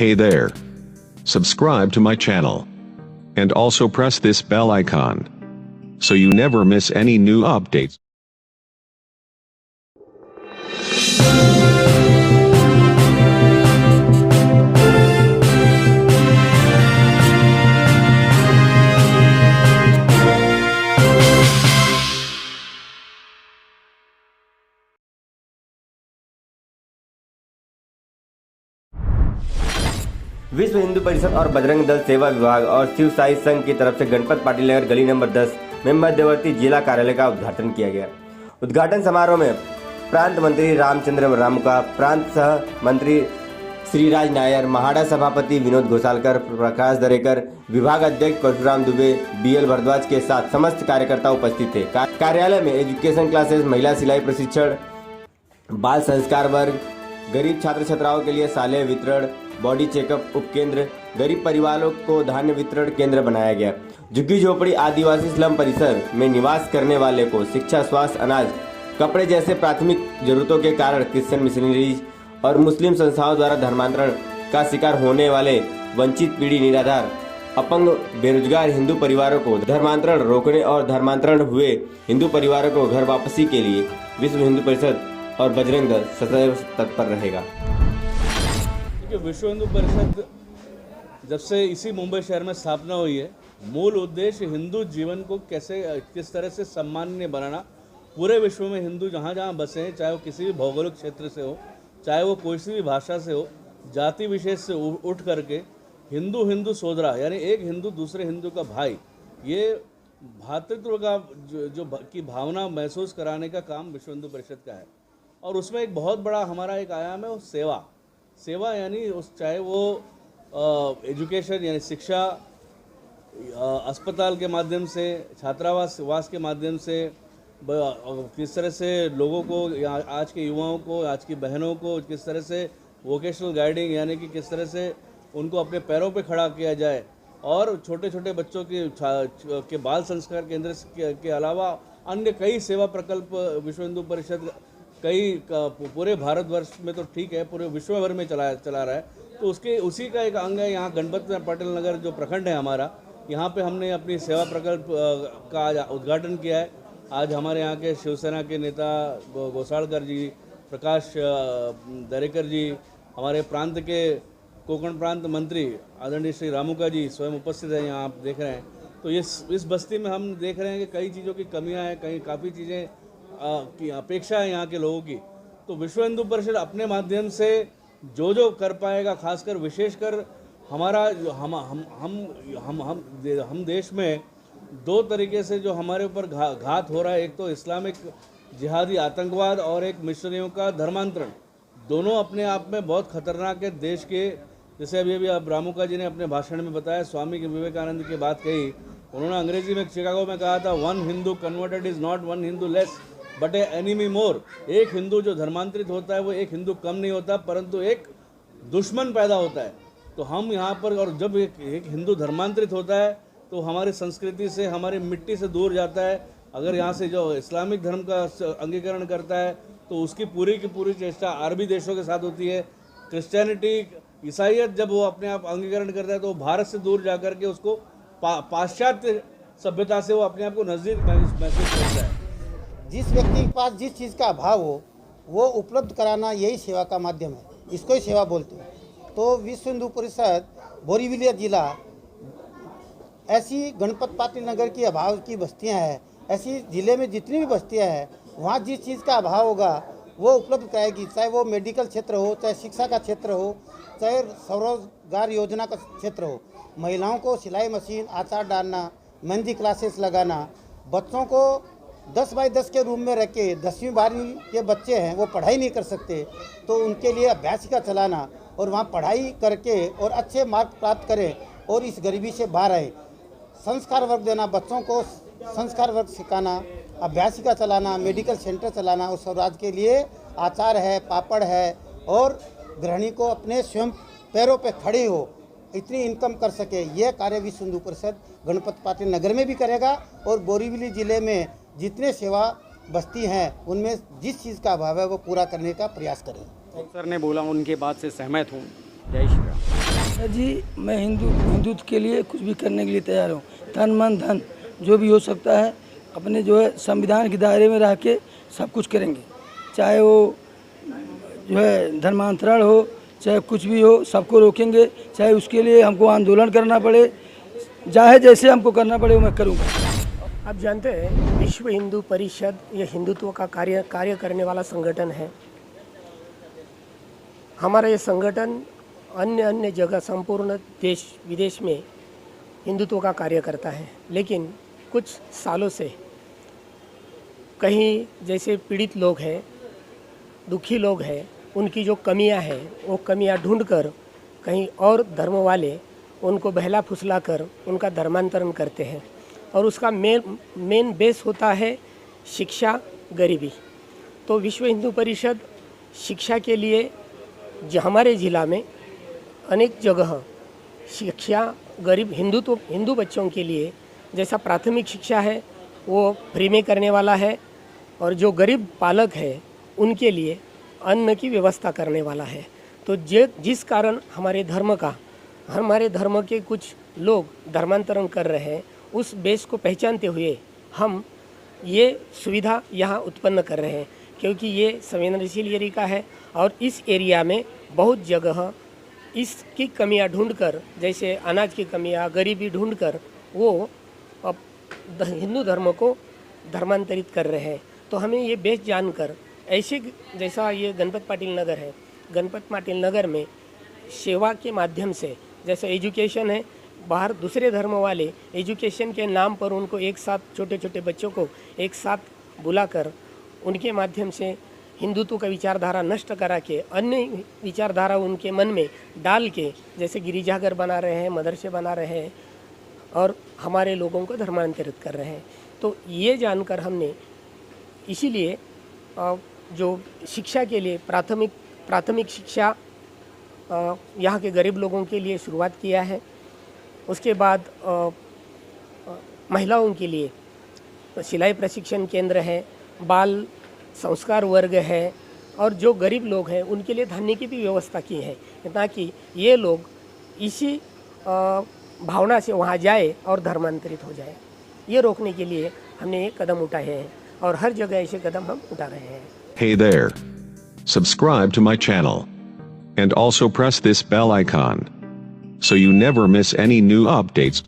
Hey there. Subscribe to my channel. And also press this bell icon, so you never miss any new updates. विश्व हिंदू परिषद और बजरंग दल सेवा विभाग और शिव साई संघ की तरफ से गणपत पाटिल नगर गली नंबर 10 में मध्यवर्ती जिला कार्यालय का उद्घाटन किया गया। उद्घाटन समारोह में प्रांत मंत्री रामचंद्र रामुका, प्रांत सह मंत्री श्रीराज नायर, महाड़ा सभापति विनोद घोसालकर, प्रकाश दरेकर, विभाग अध्यक्ष परशुराम दुबे, बीएल भरद्वाज के साथ समस्त कार्यकर्ता उपस्थित थे। कार्यालय में एजुकेशन क्लासेस, महिला सिलाई प्रशिक्षण, बाल संस्कार वर्ग, गरीब छात्र छात्राओं के लिए शालेय वितरण, बॉडी चेकअप उपकेंद्र, गरीब परिवारों को धान्य वितरण केंद्र बनाया गया। झुग्गी झोपड़ी आदिवासी स्लम परिसर में निवास करने वाले को शिक्षा, स्वास्थ्य, अनाज, कपड़े जैसे प्राथमिक जरूरतों के कारण क्रिश्चियन मिशनरीज और मुस्लिम संस्थाओं द्वारा धर्मांतरण का शिकार होने वाले वंचित, पीढ़ी, निराधार, अपंग, बेरोजगार हिंदू परिवारों को धर्मांतरण रोकने और धर्मांतरण हुए हिंदू परिवारों को घर वापसी के लिए विश्व हिंदू परिषद और बजरंग दल सदैव तत्पर रहेगा। विश्व हिंदू परिषद जब से इसी मुंबई शहर में स्थापना हुई है, मूल उद्देश्य हिंदू जीवन को किस तरह से सम्माननीय बनाना। पूरे विश्व में हिंदू जहाँ जहाँ बसे हैं, चाहे वो किसी भी भौगोलिक क्षेत्र से हो, चाहे वो कोई सी भी भाषा से हो, जाति विशेष से उठ करके हिंदू हिंदू सोदरा, यानी एक हिंदू दूसरे हिंदू का भाई, ये भातृत्व का की भावना महसूस कराने का काम विश्व हिंदू परिषद का है। और उसमें एक बहुत बड़ा हमारा एक आयाम है वो सेवा यानी चाहे वो एजुकेशन यानी शिक्षा, अस्पताल के माध्यम से, छात्रावास के माध्यम से, किस तरह से लोगों को, आज के युवाओं को, आज की बहनों को किस तरह से वोकेशनल गाइडिंग यानी कि किस तरह से उनको अपने पैरों पे खड़ा किया जाए, और छोटे छोटे बच्चों के बाल संस्कार केंद्र के अलावा अन्य कई सेवा प्रकल्प विश्व हिंदू परिषद पूरे भारतवर्ष में तो ठीक है, पूरे विश्व भर में चला रहा है। तो उसी का एक अंग है यहाँ गणपत पाटिल नगर जो प्रखंड है हमारा, यहाँ पे हमने अपनी सेवा प्रकल्प का आज उद्घाटन किया है। आज हमारे यहाँ के शिवसेना के नेता घोसालकर जी, प्रकाश दरेकर जी, हमारे प्रांत के कोकण प्रांत मंत्री आदरणीय श्री रामुका जी स्वयं उपस्थित हैं, यहाँ आप देख रहे हैं। तो इस बस्ती में हम देख रहे हैं कि कई चीज़ों की कमियाँ हैं, कहीं काफ़ी चीज़ें की अपेक्षा है यहाँ के लोगों की। तो विश्व हिंदू परिषद अपने माध्यम से जो कर पाएगा, खासकर विशेषकर हमारा हम देश में दो तरीके से जो हमारे ऊपर घात हो रहा है, एक तो इस्लामिक जिहादी आतंकवाद और एक मिशनरियों का धर्मांतरण, दोनों अपने आप में बहुत खतरनाक है देश के। जैसे अभी अब रामुका जी ने अपने भाषण में बताया, स्वामी विवेकानंद की बात कही, उन्होंने अंग्रेजी में शिकागो में कहा था, one Hindu converted is not one Hindu less but a enemy more. एक हिंदू जो धर्मांतरित होता है वो एक हिंदू कम नहीं होता, परंतु एक दुश्मन पैदा होता है। तो हम यहाँ पर, और जब एक हिंदू धर्मांतरित होता है तो हमारी संस्कृति से, हमारी मिट्टी से दूर जाता है। अगर यहाँ से जो इस्लामिक धर्म का अंगीकरण करता है तो उसकी पूरी की पूरी चेष्टा अरबी देशों के साथ होती है। क्रिश्चियनिटी, ईसाइयत जब वो अपने आप अंगीकरण करता है तो भारत से दूर जा कर के उसको पाश्चात्य सभ्यता से वो अपने आप को नज़दीक महसूस करता है। जिस व्यक्ति के पास जिस चीज़ का अभाव हो वो उपलब्ध कराना, यही सेवा का माध्यम है, इसको ही सेवा बोलते हैं। तो विश्व हिंदू परिषद बोरीवली जिला ऐसी गणपत पाटिल नगर की अभाव की बस्तियां हैं, ऐसी ज़िले में जितनी भी बस्तियां हैं वहाँ जिस चीज़ का अभाव होगा वो उपलब्ध कराएगी, चाहे वो मेडिकल क्षेत्र हो, चाहे शिक्षा का क्षेत्र हो, चाहे स्वरोजगार योजना का क्षेत्र हो। महिलाओं को सिलाई मशीन, आचार डालना, मेहंदी क्लासेस लगाना, बच्चों को 10 बाई 10 के रूम में रख के 10वीं 12वीं के बच्चे हैं वो पढ़ाई नहीं कर सकते, तो उनके लिए अभ्यासिका चलाना और वहाँ पढ़ाई करके और अच्छे मार्क प्राप्त करें और इस गरीबी से बाहर आए। संस्कार वर्ग देना, बच्चों को संस्कार वर्ग सिखाना, अभ्यासिका चलाना, मेडिकल सेंटर चलाना, और स्वराज के लिए आचार है, पापड़ है, और गृहिणी को अपने स्वयं पैरों पे खड़े हो इतनी इनकम कर सके। यह कार्य विश्व हिंदू परिषद गणपत पाटिल नगर में भी करेगा और बोरीवली जिले में जितने सेवा बस्ती हैं उनमें जिस चीज़ का अभाव है वो पूरा करने का प्रयास करें। सर ने बोला, उनके बात से सहमत हूँ। जय श्री राम। सर जी, मैं हिंदुत्व के लिए कुछ भी करने के लिए तैयार हूँ। तन मन धन जो भी हो सकता है अपने जो है संविधान के दायरे में रह के सब कुछ करेंगे। चाहे वो जो है धर्मांतरण हो, चाहे कुछ भी हो, सबको रोकेंगे। चाहे उसके लिए हमको आंदोलन करना पड़े, चाहे जैसे हमको करना पड़े वो मैं करूँगा। आप जानते हैं विश्व हिंदू परिषद ये हिंदुत्व का कार्य करने वाला संगठन है। हमारा ये संगठन अन्य जगह संपूर्ण देश विदेश में हिंदुत्व का कार्य करता है, लेकिन कुछ सालों से कहीं जैसे पीड़ित लोग हैं, दुखी लोग हैं, उनकी जो कमियां हैं वो कमियां ढूंढकर कहीं और धर्म वाले उनको बहला फुसला कर उनका धर्मांतरण करते हैं। और उसका मेन बेस होता है शिक्षा, गरीबी। तो विश्व हिंदू परिषद शिक्षा के लिए हमारे ज़िला में अनेक जगह शिक्षा गरीब हिंदू बच्चों के लिए जैसा प्राथमिक शिक्षा है वो फ्री में करने वाला है, और जो गरीब पालक है उनके लिए अन्न की व्यवस्था करने वाला है। तो जिस कारण हमारे धर्म के कुछ लोग धर्मांतरण कर रहे हैं, उस बेस को पहचानते हुए हम ये सुविधा यहाँ उत्पन्न कर रहे हैं, क्योंकि ये संवेदनशील एरिया है और इस एरिया में बहुत जगह इसकी कमियां ढूंढकर, जैसे अनाज की कमियां, गरीबी ढूंढकर वो अब हिंदू धर्म को धर्मांतरित कर रहे हैं। तो हमें ये बेस जानकर ऐसे जैसा ये गणपत पाटिल नगर है, गणपत पाटिल नगर में सेवा के माध्यम से जैसे एजुकेशन है, बाहर दूसरे धर्म वाले एजुकेशन के नाम पर उनको एक साथ छोटे छोटे बच्चों को एक साथ बुलाकर उनके माध्यम से हिंदुत्व का विचारधारा नष्ट करा के अन्य विचारधारा उनके मन में डाल के जैसे गिरिजाघर बना रहे हैं, मदरसे बना रहे हैं और हमारे लोगों को धर्मांतरित कर रहे हैं। तो ये जानकर हमने इसीलिए जो शिक्षा के लिए प्राथमिक शिक्षा यहाँ के गरीब लोगों के लिए शुरुआत किया है। उसके बाद महिलाओं के लिए सिलाई प्रशिक्षण केंद्र है, बाल संस्कार वर्ग है, और जो गरीब लोग हैं उनके लिए धान्य की भी व्यवस्था की है, ताकि ये लोग इसी भावना से वहाँ जाए और धर्मांतरित हो जाए। ये रोकने के लिए हमने एक कदम उठाए हैं और हर जगह ऐसे कदम हम उठा रहे हैं। Hey there. Subscribe to my channel. And also press this bell icon. So you never miss any new updates.